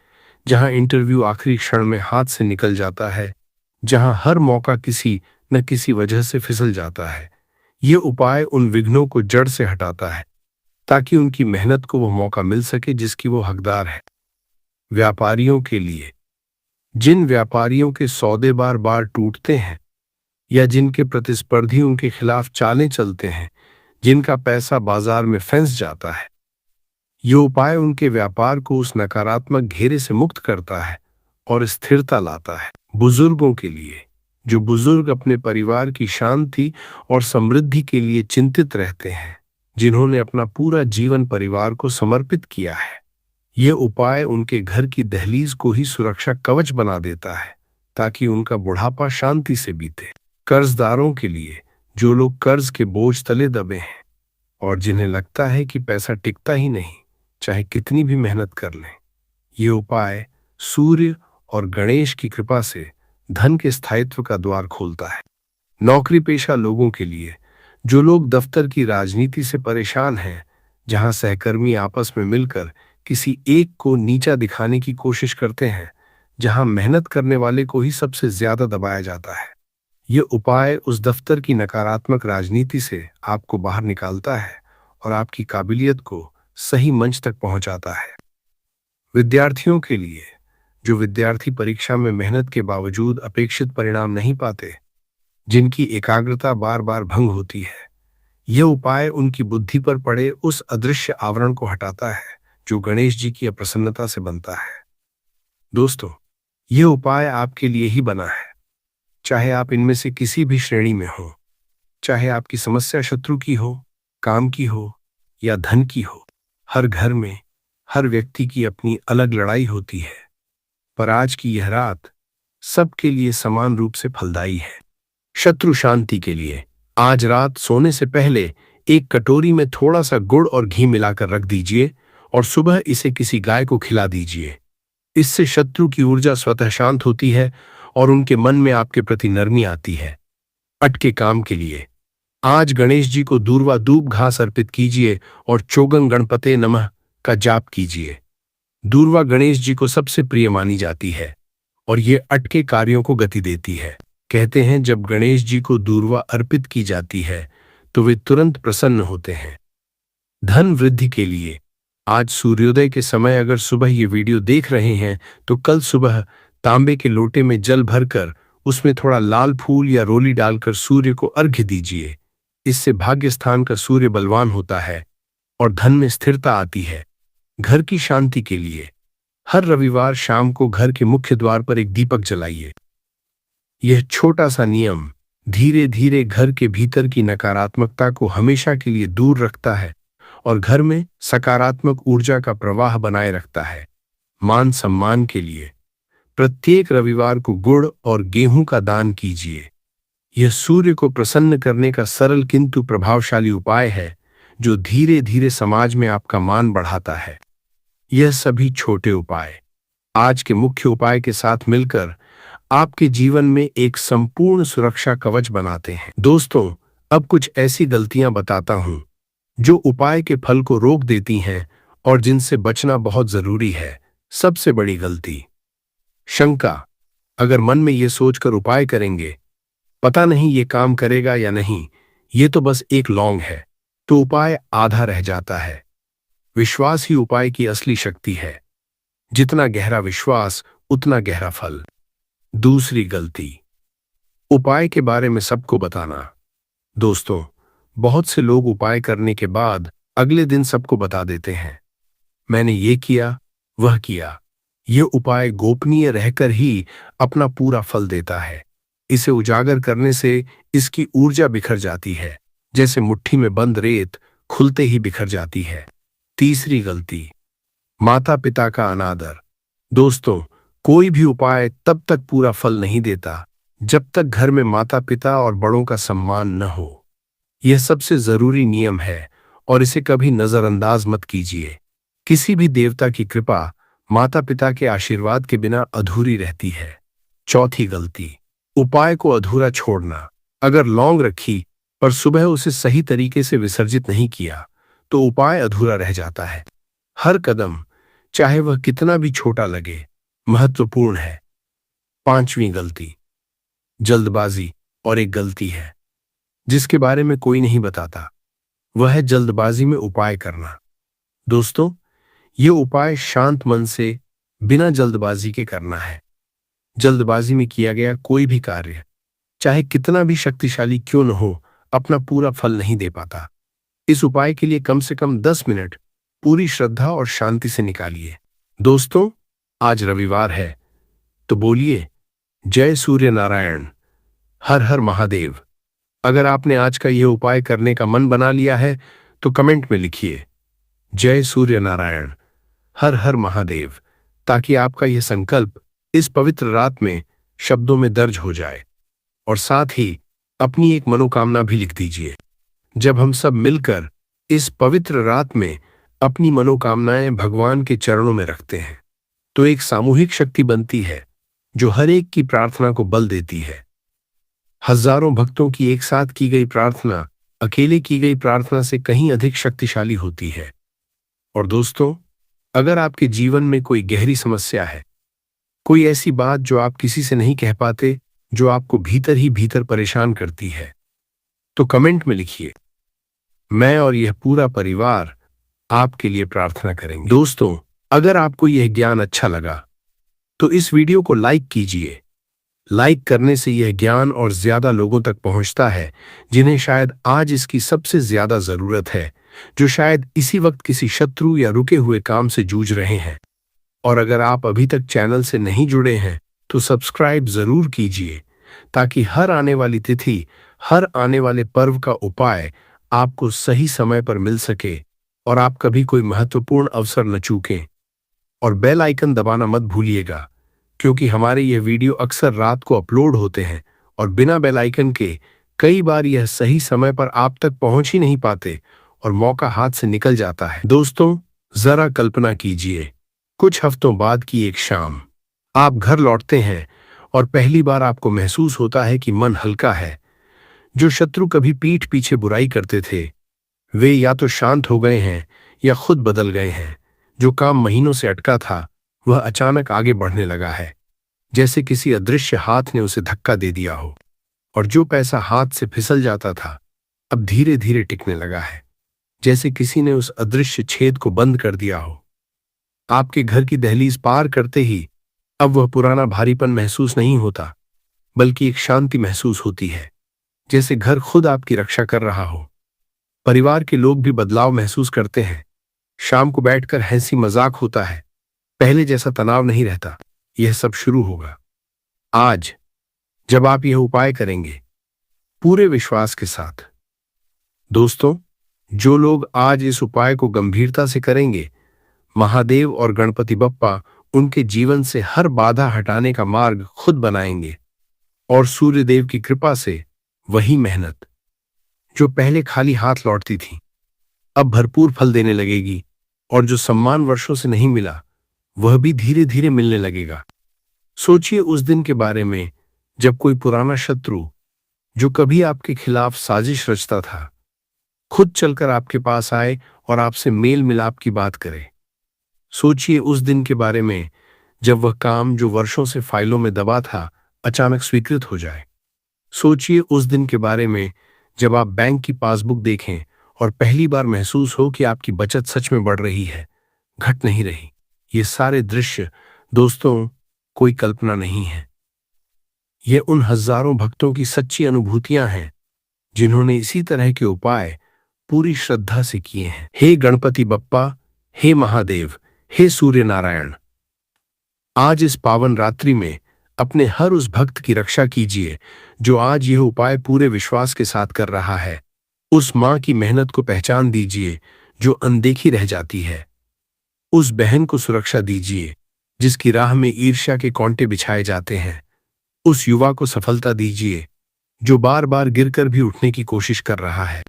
जहां इंटरव्यू आखिरी क्षण में हाथ से निकल जाता है, जहां हर मौका किसी न किसी वजह से फिसल जाता है, ये उपाय उन विघ्नों को जड़ से हटाता है ताकि उनकी मेहनत को वो मौका मिल सके जिसकी वो हकदार है। व्यापारियों के लिए, जिन व्यापारियों के सौदे बार बार टूटते हैं या जिनके प्रतिस्पर्धी उनके खिलाफ चालें चलते हैं, जिनका पैसा बाजार में फंस जाता है, ये उपाय उनके व्यापार को उस नकारात्मक घेरे से मुक्त करता है और स्थिरता लाता है। बुजुर्गों के लिए, जो बुजुर्ग अपने परिवार की शांति और समृद्धि के लिए चिंतित रहते हैं, जिन्होंने अपना पूरा जीवन परिवार को समर्पित किया है, ये उपाय उनके घर की दहलीज को ही सुरक्षा कवच बना देता है ताकि उनका बुढ़ापा शांति से बीते। कर्जदारों के लिए, जो लोग कर्ज के बोझ तले दबे हैं और जिन्हें लगता है कि पैसा टिकता ही नहीं चाहे कितनी भी मेहनत कर लें, ये उपाय सूर्य और गणेश की कृपा से धन के स्थायित्व का द्वार खोलता है। नौकरी पेशा लोगों के लिए, जो लोग दफ्तर की राजनीति से परेशान हैं, जहां सहकर्मी आपस में मिलकर किसी एक को नीचा दिखाने की कोशिश करते हैं, जहां मेहनत करने वाले को ही सबसे ज्यादा दबाया जाता है, ये उपाय उस दफ्तर की नकारात्मक राजनीति से आपको बाहर निकालता है और आपकी काबिलियत को सही मंच तक पहुंचाता है। विद्यार्थियों के लिए, जो विद्यार्थी परीक्षा में मेहनत के बावजूद अपेक्षित परिणाम नहीं पाते, जिनकी एकाग्रता बार बार भंग होती है, यह उपाय उनकी बुद्धि पर पड़े उस अदृश्य आवरण को हटाता है जो गणेश जी की अप्रसन्नता से बनता है। दोस्तों, यह उपाय आपके लिए ही बना है, चाहे आप इनमें से किसी भी श्रेणी में हो, चाहे आपकी समस्या शत्रु की हो, काम की हो या धन की हो। हर घर में हर व्यक्ति की अपनी अलग लड़ाई होती है, पर आज की यह रात सबके लिए समान रूप से फलदायी है। शत्रु शांति के लिए, आज रात सोने से पहले एक कटोरी में थोड़ा सा गुड़ और घी मिलाकर रख दीजिए और सुबह इसे किसी गाय को खिला दीजिए। इससे शत्रु की ऊर्जा स्वतः शांत होती है और उनके मन में आपके प्रति नरमी आती है। अटके काम के लिए, आज गणेश जी को दूर्वा दूब घास अर्पित कीजिए और चोगं गणपते नमः का जाप कीजिए। दूर्वा गणेश जी को सबसे प्रिय मानी जाती है और ये अटके कार्यों को गति देती है। कहते हैं जब गणेश जी को दूर्वा अर्पित की जाती है तो वे तुरंत प्रसन्न होते हैं। धन वृद्धि के लिए, आज सूर्योदय के समय अगर सुबह ये वीडियो देख रहे हैं तो कल सुबह तांबे के लोटे में जल भरकर उसमें थोड़ा लाल फूल या रोली डालकर सूर्य को अर्घ्य दीजिए। इससे भाग्य स्थान का सूर्य बलवान होता है और धन में स्थिरता आती है। घर की शांति के लिए, हर रविवार शाम को घर के मुख्य द्वार पर एक दीपक जलाइए। यह छोटा सा नियम धीरे धीरे घर के भीतर की नकारात्मकता को हमेशा के लिए दूर रखता है और घर में सकारात्मक ऊर्जा का प्रवाह बनाए रखता है। मान सम्मान के लिए, प्रत्येक रविवार को गुड़ और गेहूं का दान कीजिए। यह सूर्य को प्रसन्न करने का सरल किंतु प्रभावशाली उपाय है जो धीरे धीरे समाज में आपका मान बढ़ाता है। यह सभी छोटे उपाय आज के मुख्य उपाय के साथ मिलकर आपके जीवन में एक संपूर्ण सुरक्षा कवच बनाते हैं। दोस्तों, अब कुछ ऐसी गलतियां बताता हूं जो उपाय के फल को रोक देती हैं और जिनसे बचना बहुत जरूरी है। सबसे बड़ी गलती, शंका। अगर मन में ये सोचकर उपाय करेंगे, पता नहीं ये काम करेगा या नहीं, ये तो बस एक लौंग है, तो उपाय आधा रह जाता है। विश्वास ही उपाय की असली शक्ति है। जितना गहरा विश्वास उतना गहरा फल। दूसरी गलती, उपाय के बारे में सबको बताना। दोस्तों, बहुत से लोग उपाय करने के बाद अगले दिन सबको बता देते हैं, मैंने ये किया, वह किया। ये उपाय गोपनीय रहकर ही अपना पूरा फल देता है। इसे उजागर करने से इसकी ऊर्जा बिखर जाती है, जैसे मुट्ठी में बंद रेत खुलते ही बिखर जाती है। तीसरी गलती, माता पिता का अनादर। दोस्तों, कोई भी उपाय तब तक पूरा फल नहीं देता जब तक घर में माता पिता और बड़ों का सम्मान न हो। यह सबसे जरूरी नियम है और इसे कभी नजरअंदाज मत कीजिए। किसी भी देवता की कृपा माता पिता के आशीर्वाद के बिना अधूरी रहती है। चौथी गलती, उपाय को अधूरा छोड़ना। अगर लौंग रखी पर सुबह उसे सही तरीके से विसर्जित नहीं किया तो उपाय अधूरा रह जाता है। हर कदम, चाहे वह कितना भी छोटा लगे, महत्वपूर्ण है। पांचवी गलती, जल्दबाजी। और एक गलती है जिसके बारे में कोई नहीं बताता, वह है जल्दबाजी में उपाय करना। दोस्तों, ये उपाय शांत मन से बिना जल्दबाजी के करना है। जल्दबाजी में किया गया कोई भी कार्य, चाहे कितना भी शक्तिशाली क्यों न हो, अपना पूरा फल नहीं दे पाता। इस उपाय के लिए कम से कम 10 मिनट पूरी श्रद्धा और शांति से निकालिए। दोस्तों, आज रविवार है, तो बोलिए जय सूर्य नारायण, हर हर महादेव। अगर आपने आज का यह उपाय करने का मन बना लिया है तो कमेंट में लिखिए जय सूर्य नारायण, हर हर महादेव, ताकि आपका यह संकल्प इस पवित्र रात में शब्दों में दर्ज हो जाए। और साथ ही अपनी एक मनोकामना भी लिख दीजिए। जब हम सब मिलकर इस पवित्र रात में अपनी मनोकामनाएं भगवान के चरणों में रखते हैं तो एक सामूहिक शक्ति बनती है जो हर एक की प्रार्थना को बल देती है। हजारों भक्तों की एक साथ की गई प्रार्थना अकेले की गई प्रार्थना से कहीं अधिक शक्तिशाली होती है। और दोस्तों, अगर आपके जीवन में कोई गहरी समस्या है, कोई ऐसी बात जो आप किसी से नहीं कह पाते, जो आपको भीतर ही भीतर परेशान करती है, तो कमेंट में लिखिए, मैं और यह पूरा परिवार आपके लिए प्रार्थना करेंगे। दोस्तों, अगर आपको यह ज्ञान अच्छा लगा तो इस वीडियो को लाइक कीजिए। लाइक करने से यह ज्ञान और ज्यादा लोगों तक पहुंचता है जिन्हें शायद आज इसकी सबसे ज्यादा जरूरत है, जो शायद इसी वक्त किसी शत्रु या रुके हुए काम से जूझ रहे हैं। और अगर आप अभी तक चैनल से नहीं जुड़े हैं तो सब्सक्राइब जरूर कीजिए, ताकि हर आने वाली तिथि, हर आने वाले पर्व का उपाय आपको सही समय पर मिल सके और आप कभी कोई महत्वपूर्ण अवसर न चूकें। और बेल आइकन दबाना मत भूलिएगा, क्योंकि हमारे यह वीडियो अक्सर रात को अपलोड होते हैं और बिना बेल आइकन के कई बार यह सही समय पर आप तक पहुंच ही नहीं पाते और मौका हाथ से निकल जाता है। दोस्तों, जरा कल्पना कीजिए, कुछ हफ्तों बाद की एक शाम आप घर लौटते हैं और पहली बार आपको महसूस होता है कि मन हल्का है। जो शत्रु कभी पीठ पीछे बुराई करते थे, वे या तो शांत हो गए हैं या खुद बदल गए हैं। जो काम महीनों से अटका था, वह अचानक आगे बढ़ने लगा है, जैसे किसी अदृश्य हाथ ने उसे धक्का दे दिया हो। और जो पैसा हाथ से फिसल जाता था, अब धीरे धीरे टिकने लगा है, जैसे किसी ने उस अदृश्य छेद को बंद कर दिया हो। आपके घर की दहलीज पार करते ही अब वह पुराना भारीपन महसूस नहीं होता, बल्कि एक शांति महसूस होती है, जैसे घर खुद आपकी रक्षा कर रहा हो। परिवार के लोग भी बदलाव महसूस करते हैं। शाम को बैठकर हंसी मजाक होता है, पहले जैसा तनाव नहीं रहता। यह सब शुरू होगा आज, जब आप यह उपाय करेंगे पूरे विश्वास के साथ। दोस्तों, जो लोग आज इस उपाय को गंभीरता से करेंगे, महादेव और गणपति बप्पा उनके जीवन से हर बाधा हटाने का मार्ग खुद बनाएंगे। और सूर्यदेव की कृपा से वही मेहनत जो पहले खाली हाथ लौटती थी, अब भरपूर फल देने लगेगी। और जो सम्मान वर्षों से नहीं मिला, वह भी धीरे धीरे मिलने लगेगा। सोचिए उस दिन के बारे में जब कोई पुराना शत्रु, जो कभी आपके खिलाफ साजिश रचता था, खुद चलकर आपके पास आए और आपसे मेल मिलाप की बात करे। सोचिए उस दिन के बारे में जब वह काम जो वर्षों से फाइलों में दबा था, अचानक स्वीकृत हो जाए। सोचिए उस दिन के बारे में जब आप बैंक की पासबुक देखें और पहली बार महसूस हो कि आपकी बचत सच में बढ़ रही है, घट नहीं रही। ये सारे दृश्य, दोस्तों, कोई कल्पना नहीं है। ये उन हजारों भक्तों की सच्ची अनुभूतियां हैं जिन्होंने इसी तरह के उपाय पूरी श्रद्धा से किए हैं। हे गणपति बप्पा, हे महादेव, हे सूर्य नारायण, आज इस पावन रात्रि में अपने हर उस भक्त की रक्षा कीजिए जो आज यह उपाय पूरे विश्वास के साथ कर रहा है। उस मां की मेहनत को पहचान दीजिए जो अनदेखी रह जाती है। उस बहन को सुरक्षा दीजिए जिसकी राह में ईर्ष्या के कांटे बिछाए जाते हैं। उस युवा को सफलता दीजिए जो बार बार गिरकर भी उठने की कोशिश कर रहा है।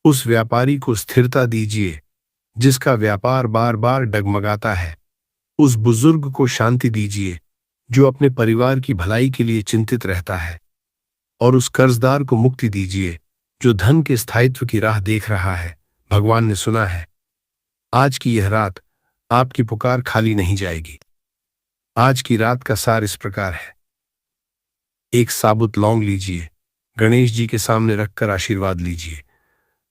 उस व्यापारी को स्थिरता दीजिए जिसका व्यापार बार बार डगमगाता है। उस बुजुर्ग को शांति दीजिए जो अपने परिवार की भलाई के लिए चिंतित रहता है। और उस कर्जदार को मुक्ति दीजिए जो धन के स्थायित्व की राह देख रहा है। भगवान ने सुना है। आज की यह रात आपकी पुकार खाली नहीं जाएगी। आज की रात का सार इस प्रकार है। एक साबुत लौंग लीजिए, गणेश जी के सामने रखकर आशीर्वाद लीजिए।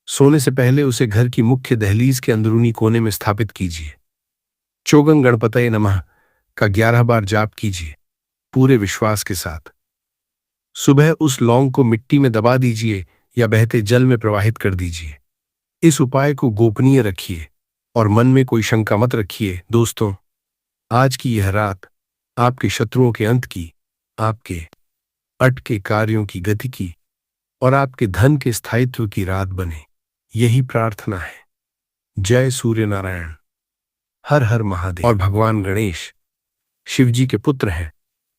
सोने से पहले उसे घर की मुख्य दहलीज के अंदरूनी कोने में स्थापित कीजिए। चोगं गणपतये नमः का 11 बार जाप कीजिए पूरे विश्वास के साथ। सुबह उस लौंग को मिट्टी में दबा दीजिए या बहते जल में प्रवाहित कर दीजिए। इस उपाय को गोपनीय रखिए और मन में कोई शंका मत रखिए। दोस्तों, आज की यह रात आपके शत्रुओं के अंत की, आपके अटके कार्यों की गति की और आपके धन के स्थायित्व की रात बने, यही प्रार्थना है। जय सूर्य नारायण। हर हर महादेव। और भगवान गणेश शिव जी के पुत्र हैं।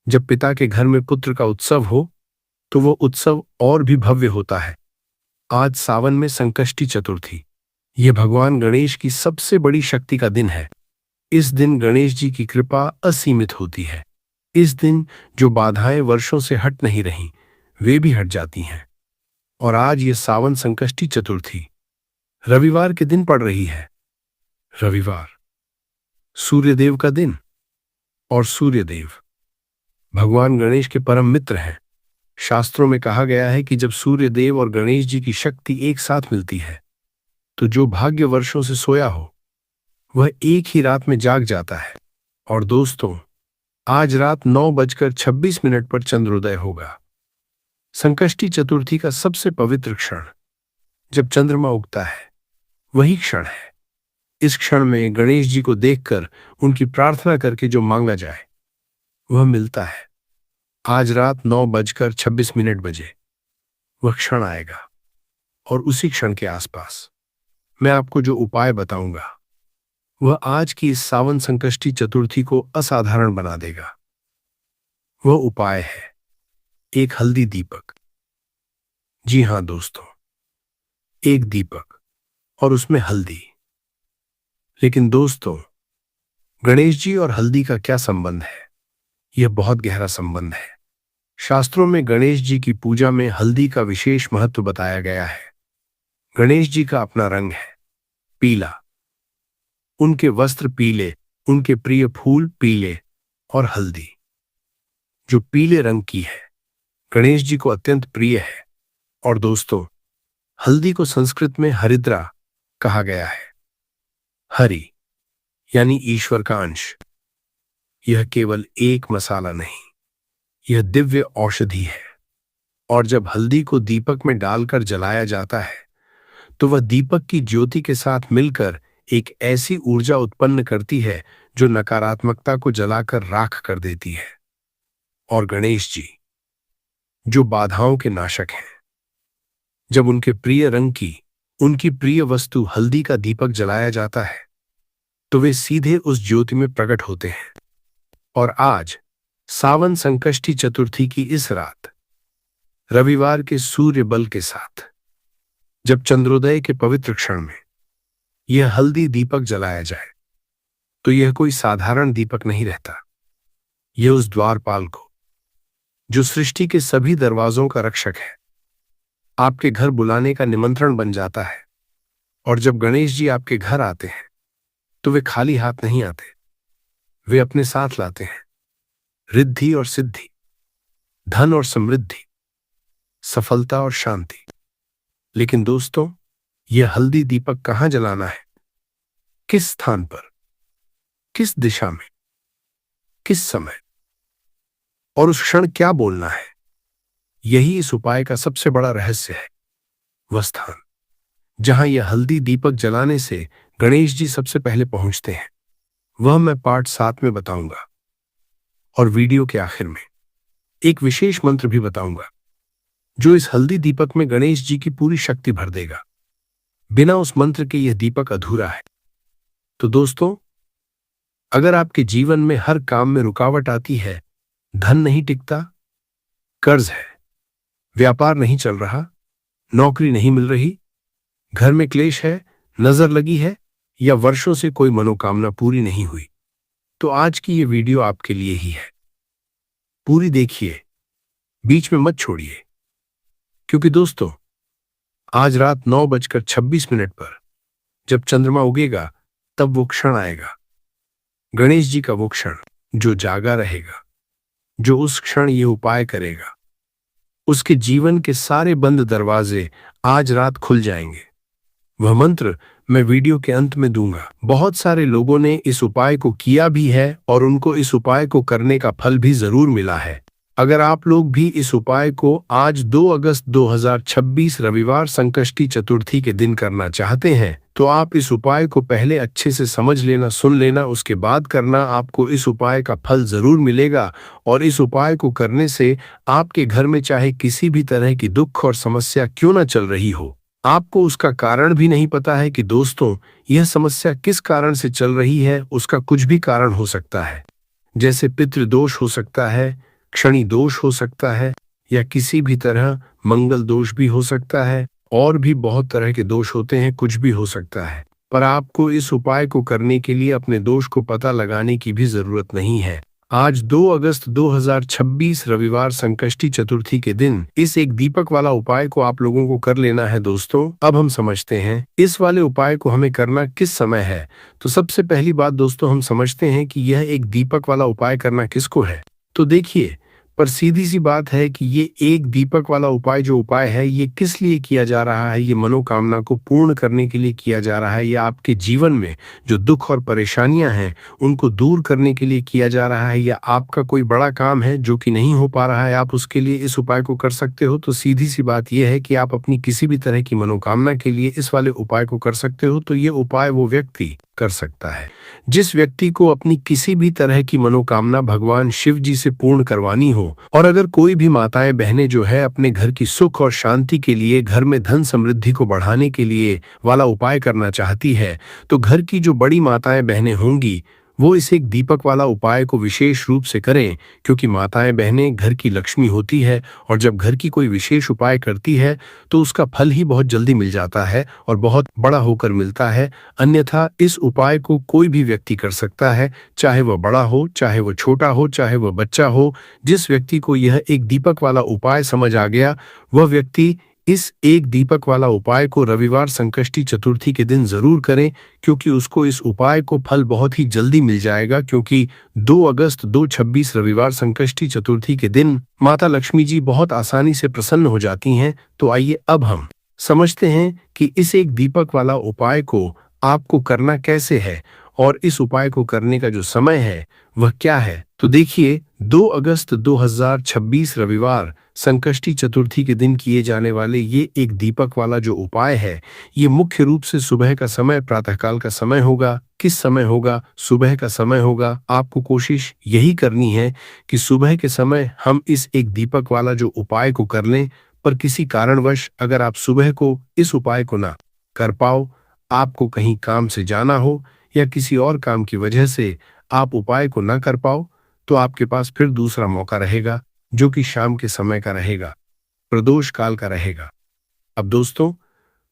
जब पिता के घर में पुत्र का उत्सव हो तो वो उत्सव और भी भव्य होता है। आज सावन में संकष्टी चतुर्थी, यह भगवान गणेश की सबसे बड़ी शक्ति का दिन है। इस दिन गणेश जी की कृपा असीमित होती है। इस दिन जो बाधाएं वर्षों से हट नहीं रहीं, वे भी हट जाती हैं। और आज ये सावन संकष्टी चतुर्थी रविवार के दिन पड़ रही है। रविवार सूर्यदेव का दिन, और सूर्यदेव भगवान गणेश के परम मित्र हैं। शास्त्रों में कहा गया है कि जब सूर्यदेव और गणेश जी की शक्ति एक साथ मिलती है तो जो भाग्य वर्षों से सोया हो वह एक ही रात में जाग जाता है। और दोस्तों, आज रात 9:26 पर चंद्रोदय होगा। संकष्टी चतुर्थी का सबसे पवित्र क्षण जब चंद्रमा उगता है, वही क्षण है। इस क्षण में गणेश जी को देखकर उनकी प्रार्थना करके जो मांगा जाए वह मिलता है। आज रात 9:26 बजे वह क्षण आएगा और उसी क्षण के आसपास मैं आपको जो उपाय बताऊंगा वह आज की इस सावन संकष्टी चतुर्थी को असाधारण बना देगा। वह उपाय है एक हल्दी दीपक। जी हां दोस्तों, एक दीपक और उसमें हल्दी। लेकिन दोस्तों, गणेश जी और हल्दी का क्या संबंध है? यह बहुत गहरा संबंध है। शास्त्रों में गणेश जी की पूजा में हल्दी का विशेष महत्व बताया गया है। गणेश जी का अपना रंग है पीला, उनके वस्त्र पीले, उनके प्रिय फूल पीले, और हल्दी जो पीले रंग की है गणेश जी को अत्यंत प्रिय है। और दोस्तों, हल्दी को संस्कृत में हरिद्रा कहा गया है। हरि यानी ईश्वर का अंश। यह केवल एक मसाला नहीं, यह दिव्य औषधि है। और जब हल्दी को दीपक में डालकर जलाया जाता है तो वह दीपक की ज्योति के साथ मिलकर एक ऐसी ऊर्जा उत्पन्न करती है जो नकारात्मकता को जलाकर राख कर देती है। और गणेश जी जो बाधाओं के नाशक हैं, जब उनके प्रिय रंग की, उनकी प्रिय वस्तु हल्दी का दीपक जलाया जाता है तो वे सीधे उस ज्योति में प्रकट होते हैं। और आज सावन संकष्टी चतुर्थी की इस रात, रविवार के सूर्य बल के साथ, जब चंद्रोदय के पवित्र क्षण में यह हल्दी दीपक जलाया जाए तो यह कोई साधारण दीपक नहीं रहता। यह उस द्वारपाल को, जो सृष्टि के सभी दरवाजों का रक्षक है, आपके घर बुलाने का निमंत्रण बन जाता है। और जब गणेश जी आपके घर आते हैं तो वे खाली हाथ नहीं आते, वे अपने साथ लाते हैं रिद्धि और सिद्धि, धन और समृद्धि, सफलता और शांति। लेकिन दोस्तों, यह हल्दी दीपक कहां जलाना है, किस स्थान पर, किस दिशा में, किस समय, और उस क्षण क्या बोलना है, यही इस उपाय का सबसे बड़ा रहस्य है। वह स्थान जहां यह हल्दी दीपक जलाने से गणेश जी सबसे पहले पहुंचते हैं, वह मैं पार्ट 7 में बताऊंगा। और वीडियो के आखिर में एक विशेष मंत्र भी बताऊंगा जो इस हल्दी दीपक में गणेश जी की पूरी शक्ति भर देगा। बिना उस मंत्र के यह दीपक अधूरा है। तो दोस्तों, अगर आपके जीवन में हर काम में रुकावट आती है, धन नहीं टिकता, कर्ज है, व्यापार नहीं चल रहा, नौकरी नहीं मिल रही, घर में क्लेश है, नजर लगी है, या वर्षों से कोई मनोकामना पूरी नहीं हुई, तो आज की ये वीडियो आपके लिए ही है। पूरी देखिए, बीच में मत छोड़िए, क्योंकि दोस्तों, आज रात 9:26 पर जब चंद्रमा उगेगा, तब वो क्षण आएगा, गणेश जी का वो क्षण जो जागा रहेगा, जो उस क्षण ये उपाय करेगा, उसके जीवन के सारे बंद दरवाजे आज रात खुल जाएंगे। वह मंत्र मैं वीडियो के अंत में दूंगा। बहुत सारे लोगों ने इस उपाय को किया भी है और उनको इस उपाय को करने का फल भी जरूर मिला है। अगर आप लोग भी इस उपाय को आज 2 अगस्त 2026 रविवार संकष्टी चतुर्थी के दिन करना चाहते हैं, तो आप इस उपाय को पहले अच्छे से समझ लेना, सुन लेना, उसके बाद करना। आपको इस उपाय का फल जरूर मिलेगा और इस उपाय को करने से आपके घर में चाहे किसी भी तरह की दुख और समस्या क्यों न चल रही हो, आपको उसका कारण भी नहीं पता है कि दोस्तों यह समस्या किस कारण से चल रही है, उसका कुछ भी कारण हो सकता है। जैसे पितृदोष हो सकता है, क्षणि दोष हो सकता है, या किसी भी तरह मंगल दोष भी हो सकता है, और भी बहुत तरह के दोष होते हैं, कुछ भी हो सकता है। पर आपको इस उपाय को करने के लिए अपने दोष को पता लगाने की भी जरूरत नहीं है। आज 2 अगस्त 2026 रविवार संकष्टी चतुर्थी के दिन इस एक दीपक वाला उपाय को आप लोगों को कर लेना है। दोस्तों, अब हम समझते हैं इस वाले उपाय को हमें करना किस समय है। तो सबसे पहली बात दोस्तों, हम समझते हैं कि यह एक दीपक वाला उपाय करना किसको है। तो देखिए, पर सीधी सी बात है कि ये एक दीपक वाला उपाय जो उपाय है, ये किस लिए किया जा रहा है। ये मनोकामना को पूर्ण करने के लिए किया जा रहा है, या आपके जीवन में जो दुख और परेशानियां हैं उनको दूर करने के लिए किया जा रहा है, या आपका कोई बड़ा काम है जो कि नहीं हो पा रहा है, आप उसके लिए इस उपाय को कर सकते हो। तो सीधी सी बात यह है कि आप अपनी किसी भी तरह की मनोकामना के लिए इस वाले उपाय को कर सकते हो। तो ये उपाय वो व्यक्ति कर सकता है जिस व्यक्ति को अपनी किसी भी तरह की मनोकामना भगवान शिव जी से पूर्ण करवानी हो। और अगर कोई भी माताएं बहनें जो है अपने घर की सुख और शांति के लिए, घर में धन समृद्धि को बढ़ाने के लिए वाला उपाय करना चाहती है, तो घर की जो बड़ी माताएं बहनें होंगी वो इस एक दीपक वाला उपाय को विशेष रूप से करें, क्योंकि माताएं बहनें घर की लक्ष्मी होती है, और जब घर की कोई विशेष उपाय करती है तो उसका फल ही बहुत जल्दी मिल जाता है और बहुत बड़ा होकर मिलता है। अन्यथा इस उपाय को कोई भी व्यक्ति कर सकता है, चाहे वह बड़ा हो, चाहे वह छोटा हो, चाहे वह बच्चा हो। जिस व्यक्ति को यह एक दीपक वाला उपाय समझ आ गया, वह व्यक्ति इस एक दीपक वाला उपाय को रविवार संकष्टी चतुर्थी के दिन जरूर करें, क्योंकि उसको इस उपाय को फल बहुत ही जल्दी मिल जाएगा। क्योंकि 2 अगस्त 2026 रविवार संकष्टी चतुर्थी के दिन माता लक्ष्मी जी बहुत आसानी से प्रसन्न हो जाती हैं। तो आइए अब हम समझते हैं कि इस एक दीपक वाला उपाय को आपको करना कैसे है और इस उपाय को करने का जो समय है वह क्या है। तो देखिए, 2 अगस्त 2026 रविवार संकष्टी चतुर्थी के दिन किए जाने वाले ये एक दीपक वाला जो उपाय है, ये मुख्य रूप से सुबह का समय, प्रातःकाल का समय होगा। किस समय होगा? सुबह का समय होगा। आपको कोशिश यही करनी है कि सुबह के समय हम इस एक दीपक वाला जो उपाय को कर लें। पर किसी कारणवश अगर आप सुबह को इस उपाय को ना कर पाओ, आपको कहीं काम से जाना हो या किसी और काम की वजह से आप उपाय को ना कर पाओ, तो आपके पास फिर दूसरा मौका रहेगा, जो कि शाम के समय का रहेगा, प्रदोष काल का रहेगा। अब दोस्तों,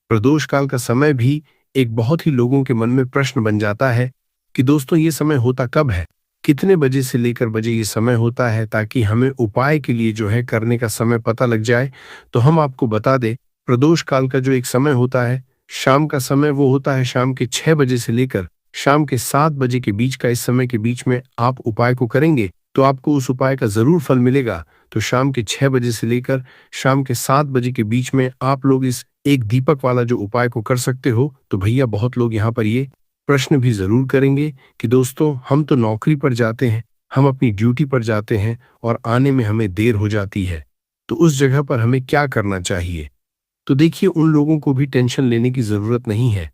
प्रदोष काल का समय भी एक बहुत ही लोगों के मन में प्रश्न बन जाता है कि दोस्तों ये समय होता कब है, कितने बजे से लेकर बजे ये समय होता है, ताकि हमें उपाय के लिए जो है करने का समय पता लग जाए। तो हम आपको बता दें, प्रदोष काल का जो एक समय होता है, शाम का समय, वो होता है शाम के 6 बजे से लेकर शाम के 7 बजे के बीच का। इस समय के बीच में आप उपाय को करेंगे तो आपको उस उपाय का जरूर फल मिलेगा। तो शाम के 6 बजे से लेकर शाम के 7 बजे के बीच में आप लोग इस एक दीपक वाला जो उपाय को कर सकते हो। तो भैया, बहुत लोग यहाँ पर ये प्रश्न भी जरूर करेंगे कि दोस्तों हम तो नौकरी पर जाते हैं, हम अपनी ड्यूटी पर जाते हैं और आने में हमें देर हो जाती है, तो उस जगह पर हमें क्या करना चाहिए। तो देखिए उन लोगों को भी टेंशन लेने की जरूरत नहीं है।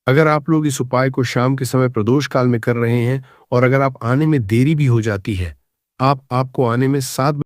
अगर आप लोग इस उपाय को शाम के समय प्रदोष काल में कर रहे हैं और अगर आप आने में देरी भी हो जाती है, आपको आने में 7